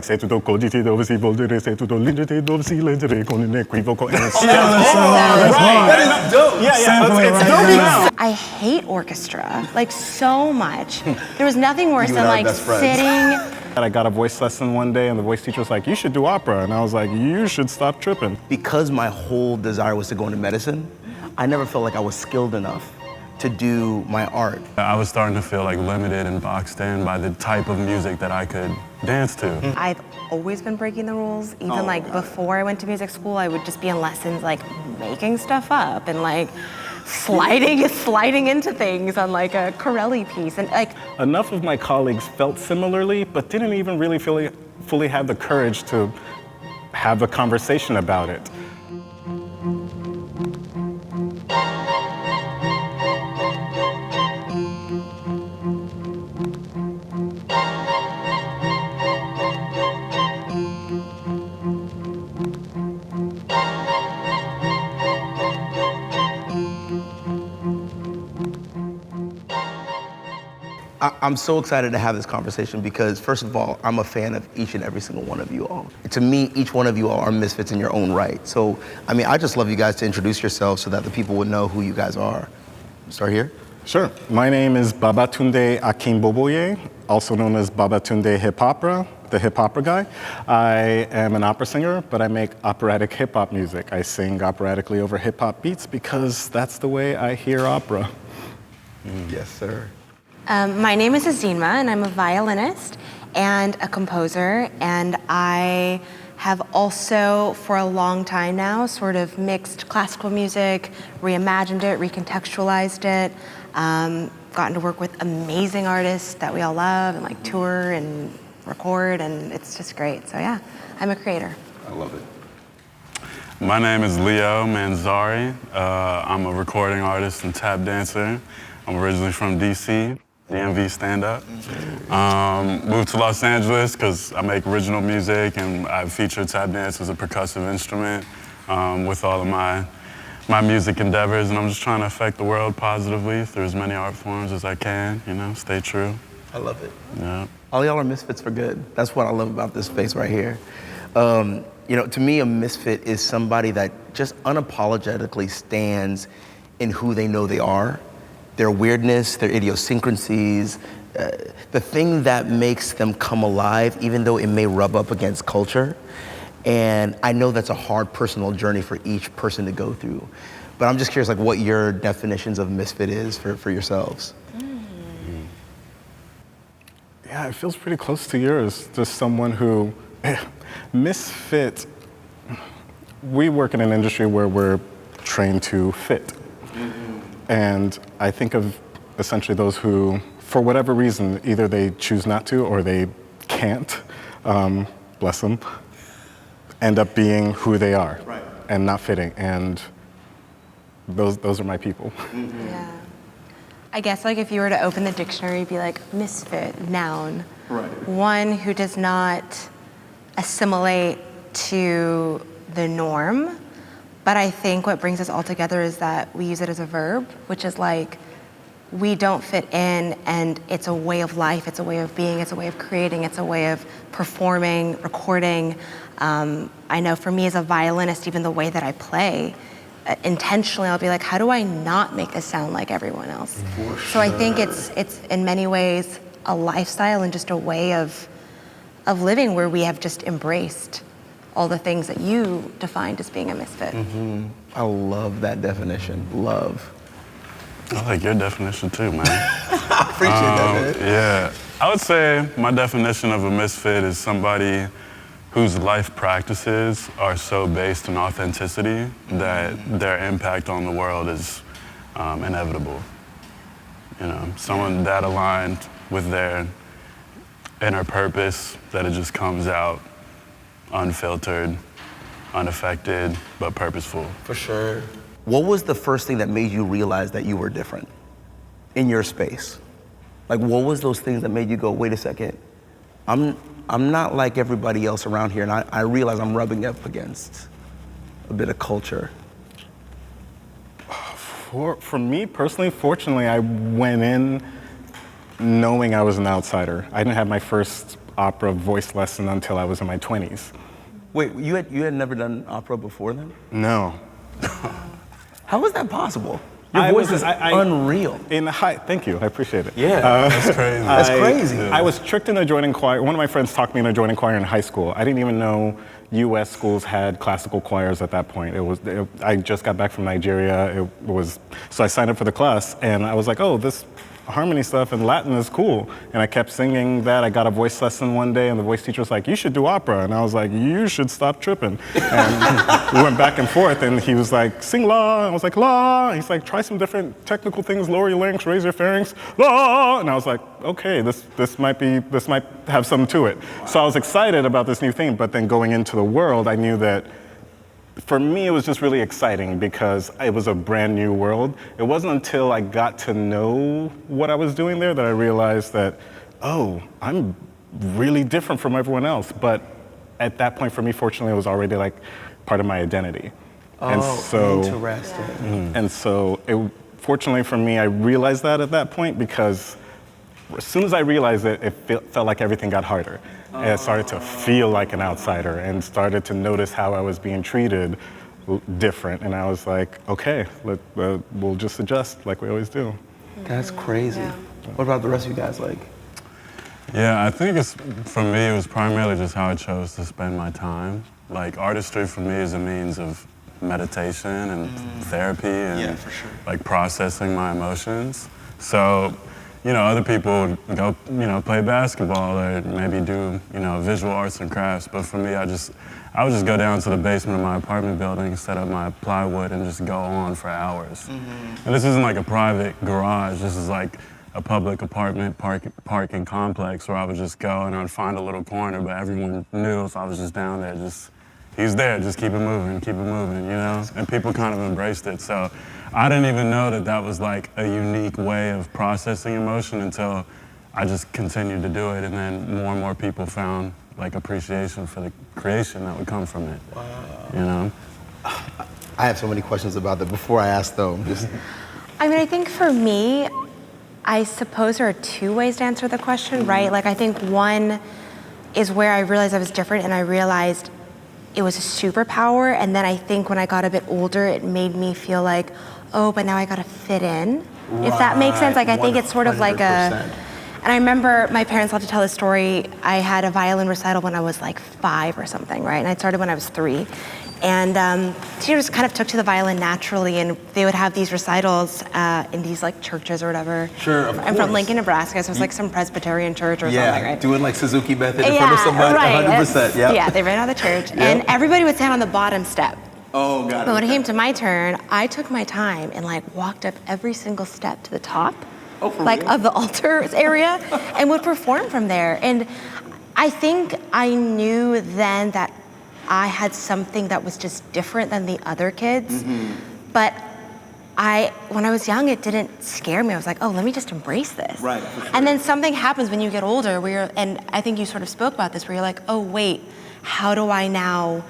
Sei tutto codice dove si volgere, sei tutto l'ingete dove si leggere con un equivoco and it's That is dope. it's dope now. I hate orchestra, like so much. There was nothing worse than like sitting. I got a voice lesson one day and the voice teacher was like, you should do opera. And I was like, you should stop tripping. Because my whole desire was to go into medicine, I never felt like I was skilled enough to do my art. I was starting to feel like limited and boxed in by the type of music that I could dance to. I've always been breaking the rules. Even like before I went to music school, I would just be in lessons like making stuff up and like sliding into things on like a Carvelli piece. And like Enough of my colleagues felt similarly, but didn't even really fully have the courage to have a conversation about it. I'm so excited to have this conversation because, first of all, I'm a fan of each and every single one of you all. To me, each one of you all are misfits in your own right. So, I mean, I just love you guys to introduce yourselves so that the people would know who you guys are. Start here. Sure. My name is Babatunde Akinboboye, also known as Babatunde Hip-Hopera, the hip-hopera guy. I am an opera singer, but I make operatic hip-hop music. I sing operatically over hip-hop beats because that's the way I hear opera. Yes, sir. my name is Ezinma, and I'm a violinist and a composer, and I have also, for a long time now, sort of mixed classical music, reimagined it, recontextualized it, gotten to work with amazing artists that we all love and like tour and record, and it's just great. So yeah, I'm a creator. I love it. My name is Leo Manzari. I'm a recording artist and tap dancer. I'm originally from DC, DMV stand-up. Moved to Los Angeles because I make original music and I feature tap dance as a percussive instrument with all of my music endeavors, and I'm just trying to affect the world positively through as many art forms as I can, you know, stay true. I love it. Yeah. All y'all are misfits for good. That's what I love about this space right here. You know, to me, a misfit is somebody that just unapologetically stands in who they know they are, their weirdness, their idiosyncrasies, the thing that makes them come alive, even though it may rub up against culture. And I know that's a hard personal journey for each person to go through. But I'm just curious, like, what your definitions of misfit is for yourselves. Yeah, it feels pretty close to yours. Just someone who, misfit, we work in an industry where we're trained to fit. And I think of essentially those who, for whatever reason, either they choose not to or they can't, bless them, end up being who they are and not fitting. And those are my people. Yeah. I guess like if you were to open the dictionary, it'd be like misfit, noun. One who does not assimilate to the norm. But I think what brings us all together is that we use it as a verb, which is like, we don't fit in, and it's a way of life, it's a way of being, it's a way of creating, it's a way of performing, recording. I know for me as a violinist, even the way that I play, intentionally I'll be like, how do I not make this sound like everyone else? So I think it's in many ways a lifestyle and just a way of living where we have just embraced all the things that you defined as being a misfit. I love that definition, love. I like your definition too, man. I appreciate that, man. Yeah, I would say my definition of a misfit is somebody whose life practices are so based in authenticity that their impact on the world is inevitable. You know, someone that aligned with their inner purpose, that it just comes out unfiltered, unaffected, but purposeful. For sure. What was the first thing that made you realize that you were different in your space? Like, what was those things that made you go, wait a second, I'm not like everybody else around here, and I realize I'm rubbing up against a bit of culture? For me personally, fortunately, I went in knowing I was an outsider. I didn't have my first opera voice lesson until I was in my 20s. Wait, you had never done opera before then? No. How was that possible? Your voice is unreal. Thank you, I appreciate it. Yeah, That's crazy. that's crazy. I was tricked into joining choir. One of my friends talked me into joining choir in high school. I didn't even know U.S. schools had classical choirs at that point. I just got back from Nigeria. So I signed up for the class, and I was like, oh, this harmony stuff in Latin is cool. And I kept singing that. I got a voice lesson one day, and the voice teacher was like, you should do opera. And I was like, you should stop tripping. And we went back and forth, and he was like, sing la. And I was like, la. And he's like, try some different technical things, lower your larynx, raise your pharynx, la. And I was like, okay, this might have something to it. So I was excited about this new thing, but then going into the world, I knew that for me, it was just really exciting because it was a brand new world. It wasn't until I got to know what I was doing there that I realized that, oh, I'm really different from everyone else. But at that point, for me, fortunately, it was already like part of my identity. Interesting. And so, fortunately for me, I realized that at that point because as soon as I realized it, felt like everything got harder. And I started to feel like an outsider and started to notice how I was being treated different. And I was like, okay, we'll just adjust like we always do. That's crazy. Yeah. What about the rest of you guys like? Yeah, I think for me, it was primarily just how I chose to spend my time. Like artistry for me is a means of meditation and therapy and like processing my emotions. So, other people go, play basketball or maybe do, visual arts and crafts. But for me, I would just go down to the basement of my apartment building, set up my plywood, and just go on for hours. And this isn't like a private garage. This is like a public apartment parking complex where I would just go and I'd find a little corner, but everyone knew if I was just down there, he's there, just keep it moving, And people kind of embraced it. So I didn't even know that was like a unique way of processing emotion until I just continued to do it, and then more and more people found like appreciation for the creation that would come from it. Wow. I have so many questions about that. Before I ask though, I think for me, I suppose there are two ways to answer the question, right? Like I think one is where I realized I was different and I realized it was a superpower, and then I think when I got a bit older, it made me feel like, oh, but now I gotta fit in. Right. If that makes sense, like I think it's sort of like and I remember my parents loved to tell this story. I had a violin recital when I was like 5 or something, right? And I started when I was 3. And teachers kind of took to the violin naturally, and they would have these recitals in these like churches or whatever. Sure, of course. I'm from Lincoln, Nebraska, so it's like some Presbyterian church or something, right? Doing like Suzuki method in front of somebody, right. 100%. Yeah, they ran out of the church, and everybody would stand on the bottom step. Oh, got it. But when it came to my turn, I took my time and like walked up every single step to the top, of the altar area, and would perform from there. And I think I knew then that I had something that was just different than the other kids. But when I was young, it didn't scare me. I was like, oh, let me just embrace this. Right, for sure. And then something happens when you get older and I think you sort of spoke about this, where you're like, oh, wait, how do I now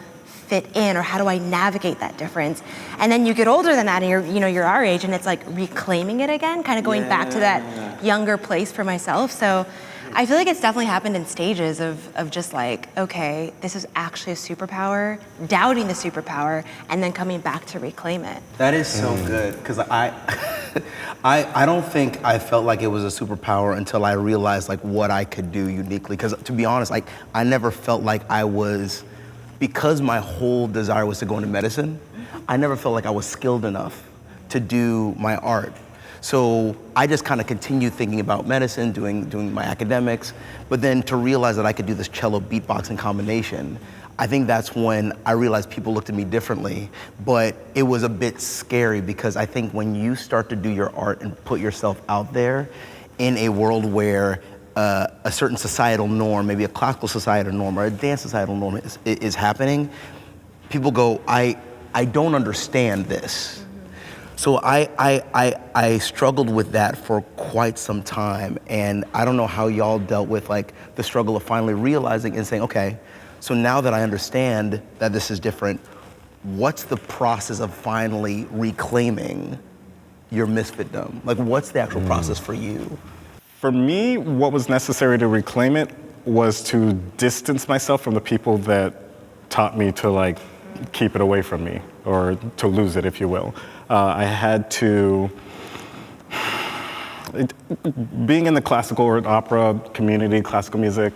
fit in, or how do I navigate that difference? And then you get older than that, and you're our age, and it's like reclaiming it again, kind of going back to that younger place for myself. So I feel like it's definitely happened in stages of just like, okay, this is actually a superpower, doubting the superpower, and then coming back to reclaim it. That is so good, because I don't think I felt like it was a superpower until I realized like what I could do uniquely. Because to be honest, like I never felt like I was, because my whole desire was to go into medicine, I never felt like I was skilled enough to do my art. So I just kind of continued thinking about medicine, doing my academics, but then to realize that I could do this cello beatboxing combination, I think that's when I realized people looked at me differently. But it was a bit scary, because I think when you start to do your art and put yourself out there in a world where a certain societal norm, maybe a classical societal norm or a dance societal norm is happening, people go, I don't understand this. So I struggled with that for quite some time, and I don't know how y'all dealt with like the struggle of finally realizing and saying, okay, so now that I understand that this is different, what's the process of finally reclaiming your misfitdom? Like, what's the actual process for you? For me, what was necessary to reclaim it was to distance myself from the people that taught me to like keep it away from me or to lose it, if you will. I had to, being in the classical or opera community, classical music,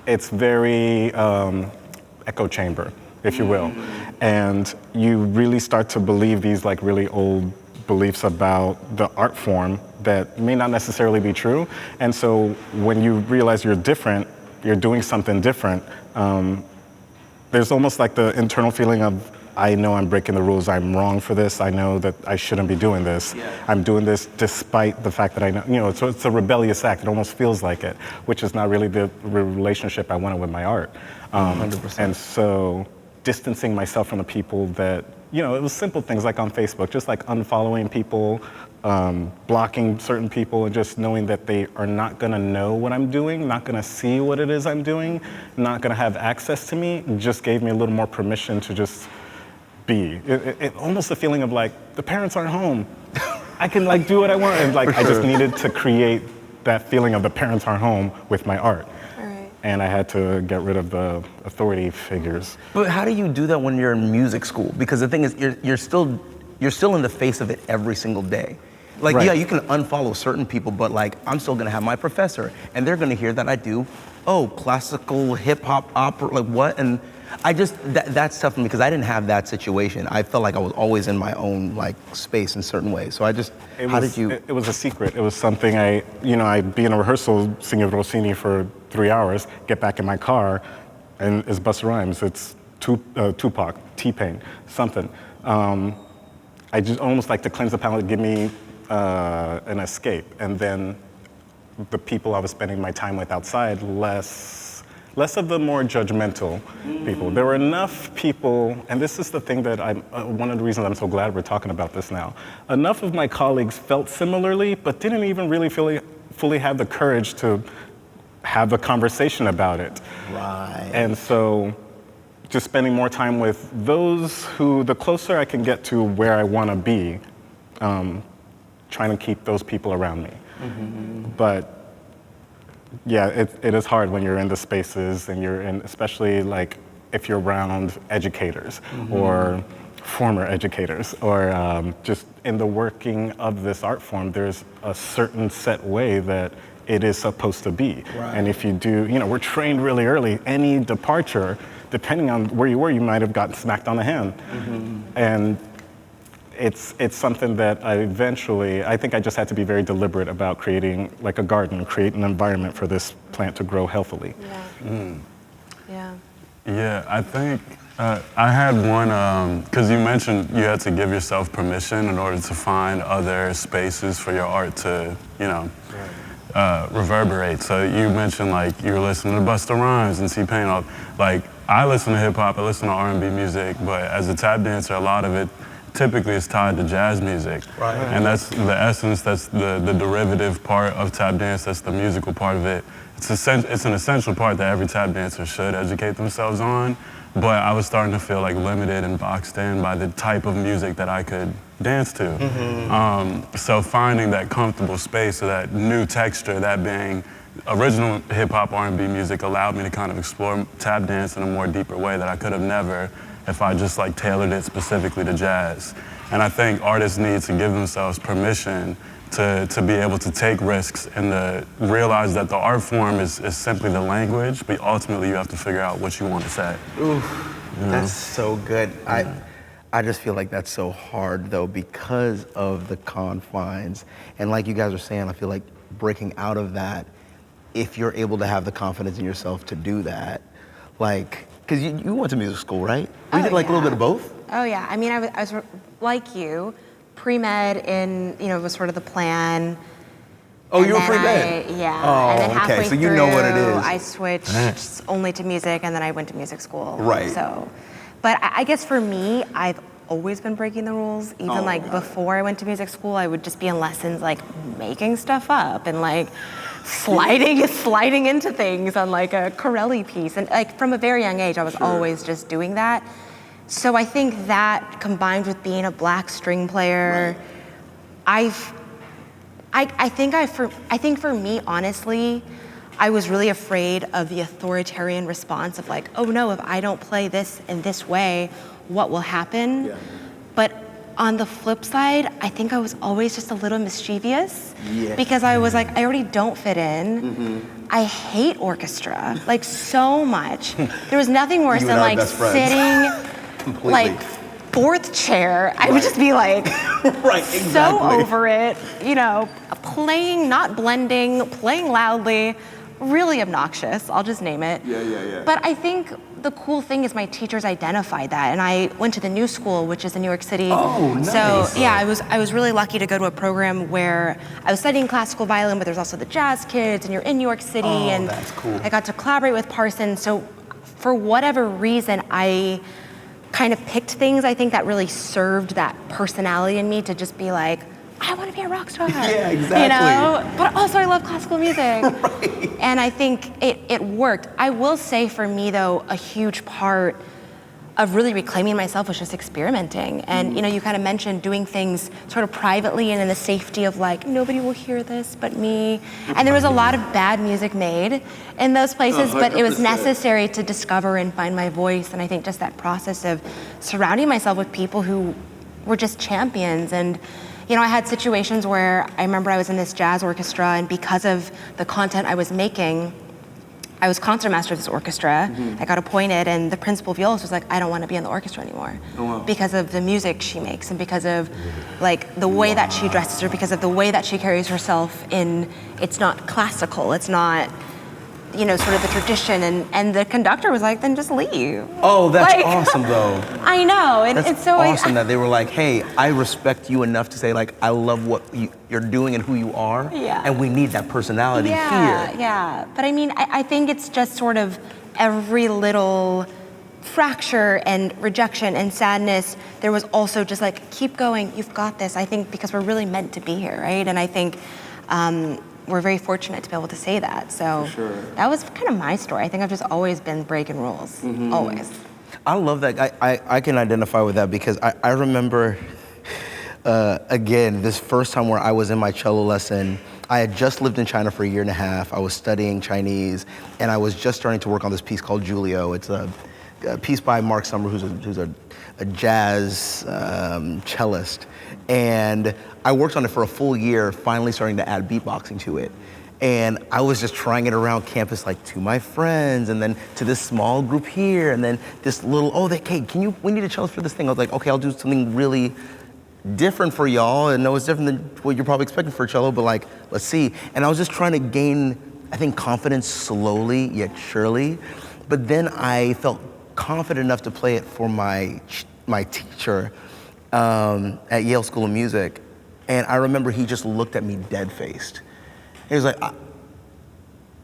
it's very echo chamber, if you will. And you really start to believe these like really old beliefs about the art form that may not necessarily be true. And so when you realize you're different, you're doing something different, there's almost like the internal feeling of, I know I'm breaking the rules, I'm wrong for this, I know that I shouldn't be doing this. Yeah. I'm doing this despite the fact that I know, you know, it's a rebellious act, it almost feels like it, which is not really the relationship I wanted with my art. 100%. And so distancing myself from the people that, you know, it was simple things like on Facebook, just like unfollowing people, blocking certain people, and just knowing that they are not gonna know what I'm doing, not gonna see what it is I'm doing, not gonna have access to me, just gave me a little more permission to just be. It almost a feeling of like, the parents aren't home. I can like do what I want. And like, I just needed to create that feeling of the parents aren't home with my art. Right. And I had to get rid of the authority figures. But how do you do that when you're in music school? Because the thing is, you're still in the face of it every single day. Like, right. Yeah, you can unfollow certain people, but like, I'm still gonna have my professor, and they're gonna hear that I do, classical, hip hop, opera, like what? And I just, that's tough for me because I didn't have that situation. I felt like I was always in my own like space in certain ways. So I just, how did you? It was a secret. It was something I'd be in a rehearsal singing Rossini for 3 hours, get back in my car, and it's Busta Rhymes. It's Tupac, T-Pain, something. I just almost like to cleanse the palate, give me an escape. And then the people I was spending my time with outside, less of the more judgmental people. There were enough people, and this is the thing that one of the reasons I'm so glad we're talking about this now. Enough of my colleagues felt similarly, but didn't even really fully have the courage to have a conversation about it. Right. And so just spending more time with those who, the closer I can get to where I want to be, trying to keep those people around me. Mm-hmm. But yeah, it is hard when you're in the spaces and you're in, especially like if you're around educators or former educators or just in the working of this art form, there's a certain set way that it is supposed to be. Right. And if you do, we're trained really early, any departure, depending on where you were, you might have gotten smacked on the hand. Mm-hmm. And it's something that I think I just had to be very deliberate about creating like a garden, create an environment for this plant to grow healthily. Yeah. Yeah. Yeah, I think I had one, because you mentioned you had to give yourself permission in order to find other spaces for your art to, reverberate. So you mentioned like you were listening to Busta Rhymes and T-Pain. Like I listen to hip hop, I listen to R&B music, but as a tap dancer, a lot of it typically is tied to jazz music. Right. And that's the essence, that's the derivative part of tap dance, that's the musical part of it. It's an essential part that every tap dancer should educate themselves on, but I was starting to feel like limited and boxed in by the type of music that I could dance to. Mm-hmm. So finding that comfortable space or that new texture, that being original hip hop R&B music, allowed me to kind of explore tap dance in a more deeper way that I could have never if I just like tailored it specifically to jazz. And I think artists need to give themselves permission to be able to take risks and to realize that the art form is simply the language, but ultimately you have to figure out what you want to say. Oof, that's so good. I just feel like that's so hard though because of the confines. And like you guys are saying, I feel like breaking out of that, if you're able to have the confidence in yourself to do that, like, because you went to music school, right? We did like a little bit of both? Oh yeah, I mean, I was like you, pre-med was sort of the plan. Oh, you were pre-med? Yeah, oh, and then halfway okay, so you know what it is. I switched only to music and then I went to music school. Right. So, but I guess for me, I've always been breaking the rules. Even before I went to music school, I would just be in lessons like making stuff up and like sliding into things on like a Carvelli piece. And like from a very young age, I was always just doing that. So I think that combined with being a black string player, I think for me, honestly, I was really afraid of the authoritarian response of like, oh no, if I don't play this in this way, what will happen? Yeah. But on the flip side, I think I was always just a little mischievous because I was like, I already don't fit in. I hate orchestra, like so much. There was nothing worse You than and I are like best friends. sitting Completely. like fourth chair. I would just be like Right, so exactly. over it, you know, playing, not blending, playing loudly, really obnoxious, I'll just name it. Yeah. But I think the cool thing is my teachers identified that, and I went to the New School, which is in New York City. Oh, nice. So yeah, I was really lucky to go to a program where I was studying classical violin, but there's also the jazz kids, and you're in New York City, and that's cool. I got to collaborate with Parsons. So for whatever reason, I kind of picked things I think that really served that personality in me to just be like, I want to be a rock star. Yeah, exactly. You know, but also I love classical music. Right. And I think it worked. I will say for me though, a huge part of really reclaiming myself was just experimenting. And you know, you kind of mentioned doing things sort of privately and in the safety of like, nobody will hear this but me. And there was a lot of bad music made in those places, but it was 100%. necessary to discover and find my voice. And I think just that process of surrounding myself with people who were just champions. And you know, I had situations where I remember I was in this jazz orchestra, and because of the content I was making, I was concertmaster of this orchestra. I got appointed, and the principal violist was like, I don't want to be in the orchestra anymore. Because of the music she makes, and because of like the way that she dresses, or because of the way that she carries herself in, it's not classical, it's not, you know, sort of the tradition. And the conductor was like, then just leave. Oh, that's Like, awesome though. I know, and That's it's so awesome that they were like, hey, I respect you enough to say like, I love what you're doing and who you are, Yeah. and we need that personality here. Yeah. But I mean, I think it's just sort of every little fracture and rejection and sadness, there was also just like, keep going, you've got this. I think because we're really meant to be here, right? And I think we're very fortunate to be able to say that. So that was kind of my story. I think I've just always been breaking rules, always. I love that. I can identify with that because I remember, again, this first time where I was in my cello lesson. I had just lived in China for a year and a half. I was studying Chinese, and I was just starting to work on this piece called Julio. It's a piece by Mark Summer, who's a jazz cellist. And I worked on it for a full year, finally starting to add beatboxing to it. And I was just trying it around campus, like to my friends, and then to this small group here, and then this little, we need a cellist for this thing. I was like, okay, I'll do something really different for y'all. And no, it's different than what you're probably expecting for a cello, but like, let's see. And I was just trying to gain, I think, confidence slowly, yet surely. But then I felt confident enough to play it for my teacher at Yale School of Music. And I remember he just looked at me dead-faced. He was like,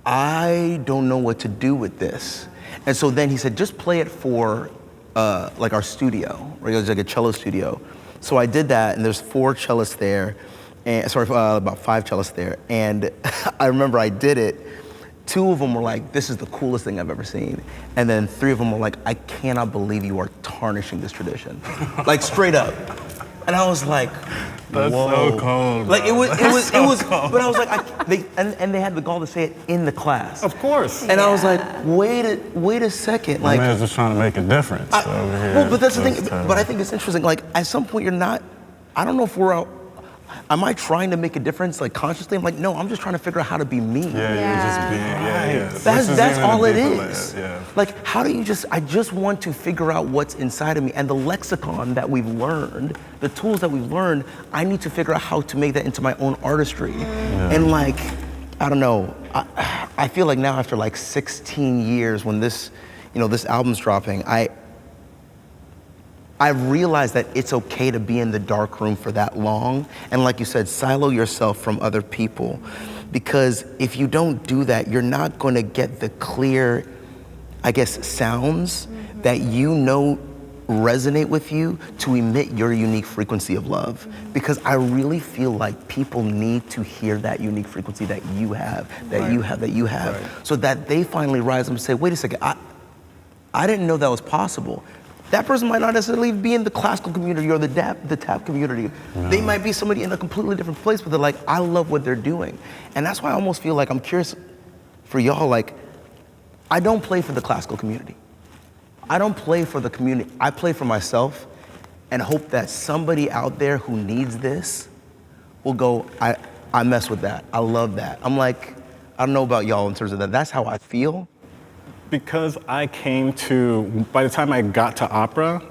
I don't know what to do with this. And so then he said, just play it for like our studio, right? It was like a cello studio. So I did that, and there's 4 cellists there, and about 5 cellists there. And I remember I did it. 2 of them were like, this is the coolest thing I've ever seen. And then 3 of them were like, I cannot believe you are tarnishing this tradition. Like straight up. And I was like, That's whoa. so cold. Like it was, cold. but I was like, they had the gall to say it in the class. Of course. And I was like, wait a second. My Like, man's just trying to make a difference over here. well, but that's the thing. Just, But I think it's interesting. Like, at some point, you're not. I don't know if we're out. Am I trying to make a difference, like consciously? I'm like, no. I'm just trying to figure out how to be me. Yeah, you're just being, yeah. That's all it is. Yeah. Like, how do you I just want to figure out what's inside of me, and the lexicon that we've learned, the tools that we've learned, I need to figure out how to make that into my own artistry. And like, I don't know. I feel like now after like 16 years, when this album's dropping, I've realized that it's okay to be in the dark room for that long. And like you said, silo yourself from other people. Because if you don't do that, you're not going to get the clear, I guess, sounds that you know resonate with you to emit your unique frequency of love. Because I really feel like people need to hear that unique frequency that you have, so that they finally rise up and say, wait a second, I didn't know that was possible. That person might not necessarily be in the classical community or the tap community. No. They might be somebody in a completely different place, but they're like, I love what they're doing. And that's why I almost feel like I'm curious for y'all, like, I don't play for the classical community. I don't play for the community. I play for myself and hope that somebody out there who needs this will go, I mess with that. I love that. I'm like, I don't know about y'all in terms of that. That's how I feel. Because I came to, by the time I got to opera,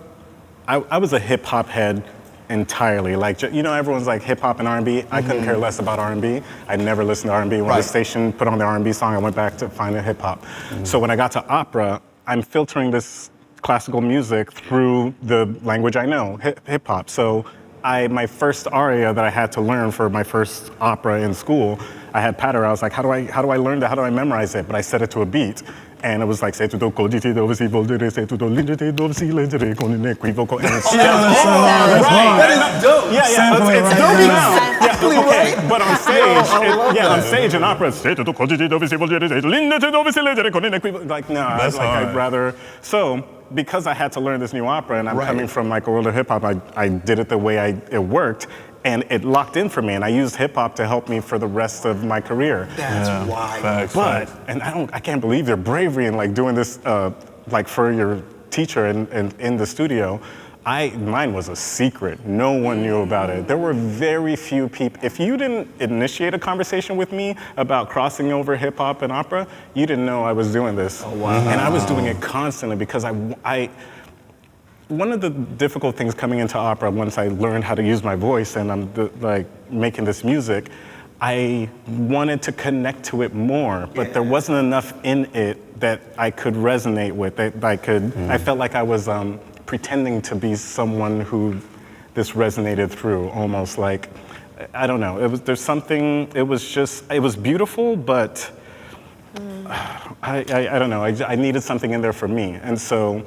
I was a hip hop head entirely. Like, you know, everyone's like hip hop and R&B. I couldn't care less about R&B. I never listened to R&B. When the station put on the R&B song, I went back to finding hip hop. So when I got to opera, I'm filtering this classical music through the language I know, hip hop. So my first aria that I had to learn for my first opera in school, I had patter. I was like, how do I learn that? How do I memorize it? But I set it to a beat. And it was like, say to do and it's just, That is dope. it's dope now. Yeah, okay. But on stage in opera, it's like, no, I was like, I'd rather. So because I had to learn this new opera and I'm coming from like a world of hip hop, I did it the way it worked. And it locked in for me, and I used hip hop to help me for the rest of my career. That's wild. But I can't believe your bravery in like doing this, like for your teacher in the studio. Mine was a secret. No one knew about it. There were very few people. If you didn't initiate a conversation with me about crossing over hip hop and opera, you didn't know I was doing this. Oh, wow. And I was doing it constantly because one of the difficult things coming into opera, once I learned how to use my voice and I'm like making this music, I wanted to connect to it more, but there wasn't enough in it that I could resonate with. That I felt like I was pretending to be someone who this resonated through, almost like, I don't know. It was beautiful, but I don't know. I needed something in there for me, and so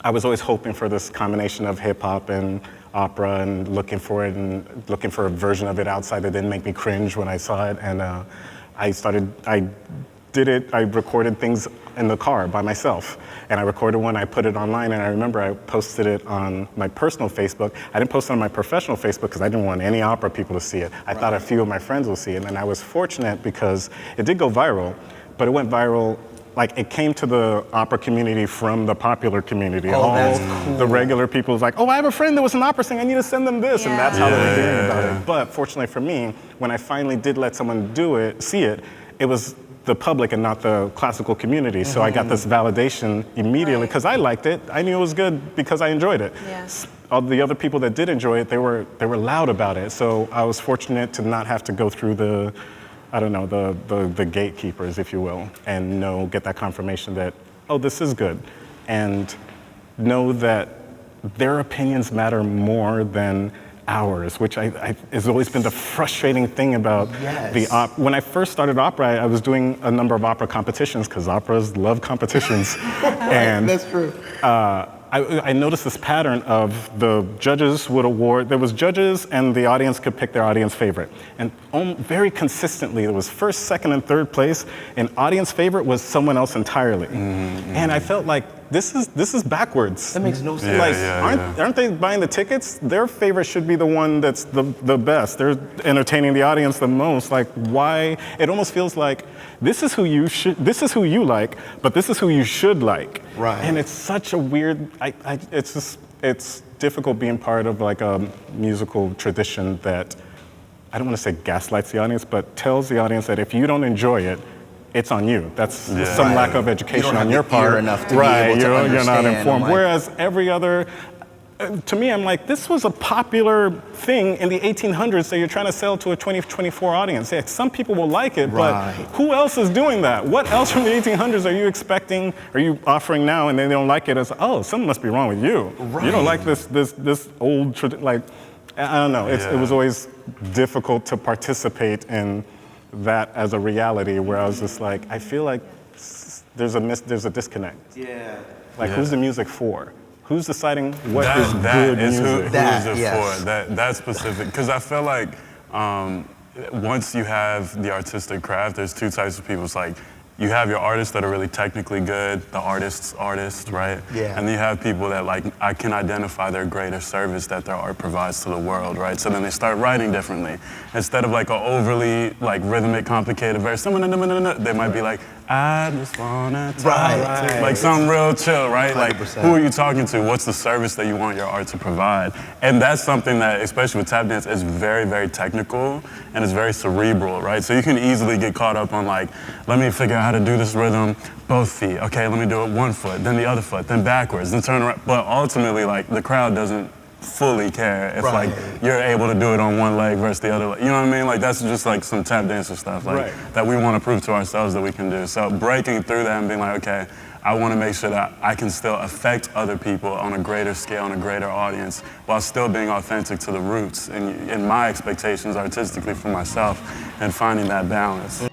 I was always hoping for this combination of hip hop and opera and looking for it and looking for a version of it outside that didn't make me cringe when I saw it. And I recorded things in the car by myself. And I recorded one, I put it online, and I remember I posted it on my personal Facebook. I didn't post it on my professional Facebook because I didn't want any opera people to see it. I thought a few of my friends will see it. And I was fortunate because it did go viral, but it went viral. Like, it came to the opera community from the popular community. That's cool. The regular people was like, oh, I have a friend that was an opera singer, I need to send them this. And that's how they were hearing about it. But fortunately for me, when I finally did let someone see it, it was the public and not the classical community. So I got this validation immediately because I liked it. I knew it was good because I enjoyed it. All the other people that did enjoy it, they were loud about it. So I was fortunate to not have to go through the gatekeepers, if you will, and get that confirmation that, oh, this is good. And know that their opinions matter more than ours, which has always been the frustrating thing about the opera. When I first started opera, I was doing a number of opera competitions, because operas love competitions. And that's true. I noticed this pattern of the judges would award, there was judges and the audience could pick their audience favorite. And very consistently, there was first, second, and third place, and audience favorite was someone else entirely. And I felt like, this is backwards. That makes no sense. Aren't they buying the tickets? Their favorite should be the one that's the best. They're entertaining the audience the most. Like, why? It almost feels like, this is who you like, but this is who you should like. Right. And it's such a weird, it's difficult being part of like a musical tradition that, I don't want to say gaslights the audience, but tells the audience that if you don't enjoy it, it's on you. That's some lack of education on your part. Enough to be able to understand. You're not informed. Whereas every other, to me, I'm like, this was a popular thing in the 1800s that you're trying to sell to a 2024 audience. Yeah, some people will like it, but who else is doing that? What else from the 1800s are you expecting, are you offering now, and they don't like it? As, oh, something must be wrong with you. You don't like this old tradition. Like, I don't know. It was always difficult to participate in that as a reality, where I was just like, I feel like there's a disconnect. Like, who's the music for? Who's deciding what is good music? Who's it for? That specific, because I feel like once you have the artistic craft, there's two types of people. It's like, you have your artists that are really technically good, the artist, right? Yeah. And then you have people that, like, I can identify their greater service that their art provides to the world, right? So then they start writing differently. Instead of like an overly like rhythmic, complicated verse, they might be like, I just wanna talk. Right. Like something real chill, right? Like 100%. who are you talking to? What's the service that you want your art to provide? And that's something that, especially with tap dance, is very, very technical and it's very cerebral, right? So you can easily get caught up on like, let me figure out how to do this rhythm, both feet. Okay, let me do it one foot, then the other foot, then backwards, then turn around. But ultimately, like the crowd doesn't fully care if like you're able to do it on one leg versus the other leg. You know what I mean? Like that's just like some tap dancer stuff like that we want to prove to ourselves that we can do. So breaking through that and being like, okay, I want to make sure that I can still affect other people on a greater scale, on a greater audience, while still being authentic to the roots and my expectations artistically for myself and finding that balance.